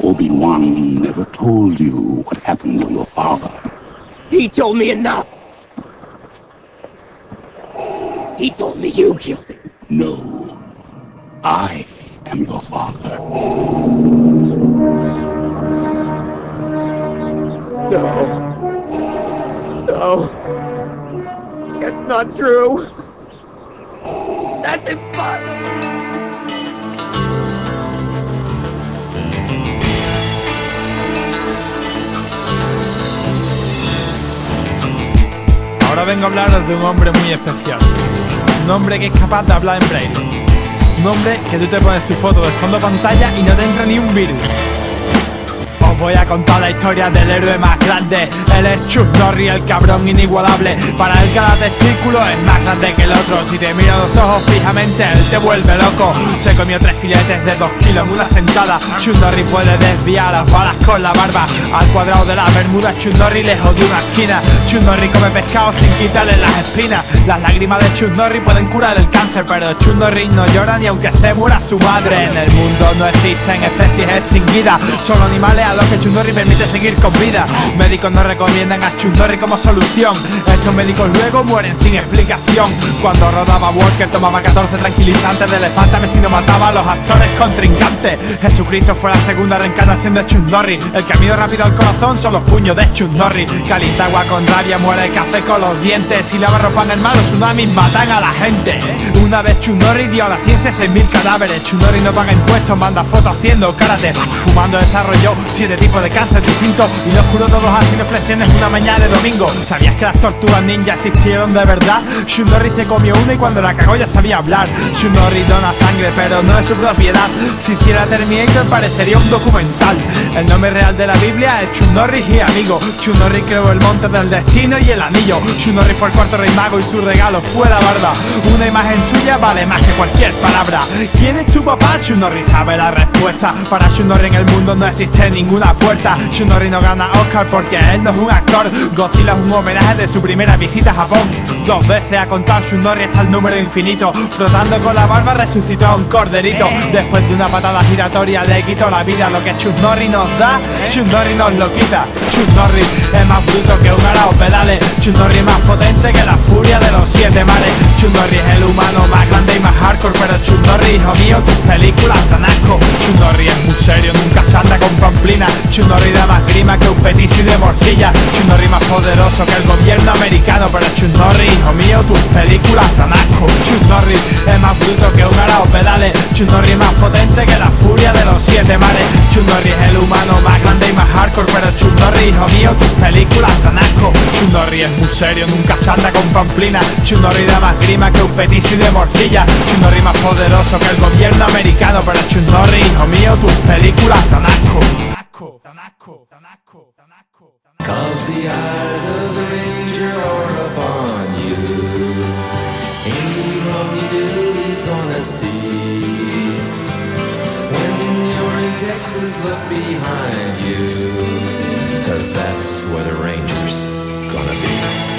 Obi-Wan never told you what happened to your father. He told me enough. He told me you killed him. No. I am your father. No. No. It's not true. That's impossible. Ahora vengo a hablaros de un hombre muy especial. Un hombre que es capaz de hablar en braille. Un hombre que tú te pones su foto de fondo pantalla y no te entra ni un virus. Os voy a contar la historia del héroe más grande. Él es Chuck Norris, el cabrón inigualable. Para él cada testículo es más grande que el otro. Si te mira a los ojos fijamente, él te vuelve loco. Se comió 3 filetes de 2 kilos en una sentada. Chuck Norris puede desviar las balas con la barba. Al cuadrado de las bermudas Chuck Norris le jodió una esquina. Chuck Norris come pescado sin quitarle las espinas. Las lágrimas de Chuck Norris pueden curar el cáncer, pero Chuck Norris no llora ni aunque se muera su madre. En el mundo no existen especies extinguidas, solo animales a los que Chuck Norris permite seguir con vida. Médicos no recomiendan a Chuck Norris como solución. Estos médicos luego mueren sin explicación. Cuando rodaba Walker tomaba 14 tranquilizantes de elefante, a ver si no mataba a los actores contrincantes. Jesucristo fue la segunda reencarnación de Chuck Norris. El camino rápido al corazón son los puños de Chuck Norris. Calienta agua con rabia, muere el café con los dientes. Si lava ropa en el mar, los tsunamis matan a la gente. Una vez Chuck Norris dio a la ciencia 6.000 cadáveres. Chuck Norris no paga impuestos, manda fotos haciendo karate. Fumando desarrolló 7 tipos de cáncer distintos y los curó todos haciendo flexiones una mañana de domingo. ¿Sabías que las tortugas ninja existieron de verdad? Chuck Norris se comió una y cuando la cagó ya sabía hablar. Chuck Norris dona sangre pero no es su propiedad. Si hiciera Terminator parecería un documental. El nombre real de la Biblia es Chuck Norris y amigo. Chuck Norris creó el monte del destino y el anillo. Chuck Norris fue el cuarto rey mago y su regalo fue la barba. Una imagen suya vale más que cualquier palabra. ¿Quién es tu papá? Chuck Norris sabe la respuesta. Para Chuck Norris en el mundo no existe ninguna puerta. Chuck Norris no gana Oscar porque él no es un actor. Godzilla es un homenaje de su primera visita a Japón. 2 veces ha contado Chuck Norris hasta el número infinito. Frotando con la barba resucitó a un corderito. Después de una patada giratoria le quitó la vida. Lo que Chuck Norris nos da, Chuck Norris nos lo quita. Chuck Norris es más bruto que un arao pedales. Chuck Norris es más potente que la furia de los 7 mares. Chuck Norris es el humano más grande y más hardcore. Pero Chuck Norris, hijo mío, tus películas dan asco. Chuck Norris es muy serio, nunca se anda con pamplina. Chuck Norris da más grima que un peticio de morcilla. Chuck Norris más poderoso que el gobierno americano. Pero Chuck Norris, hijo mío, tus películas dan asco. Chuck Norris es más bruto que un arao pedales. Chuck Norris es más potente que la furia de los 7 mares. Chuck Norris es el humano más grande y más hardcore. Pero Chuck Norris, hijo mío, tus películas dan asco. Chuck Norris es muy serio, nunca se anda con pamplina. Chuck Norris da más grima que un peticio de morcilla. Chuck Norris más poderoso que el gobierno americano. Pero Chuck Norris, hijo mío, tus películas dan asco. Cause the eyes of the ranger are upon you. Any wrong you do, he's gonna see. When you're in Texas, look behind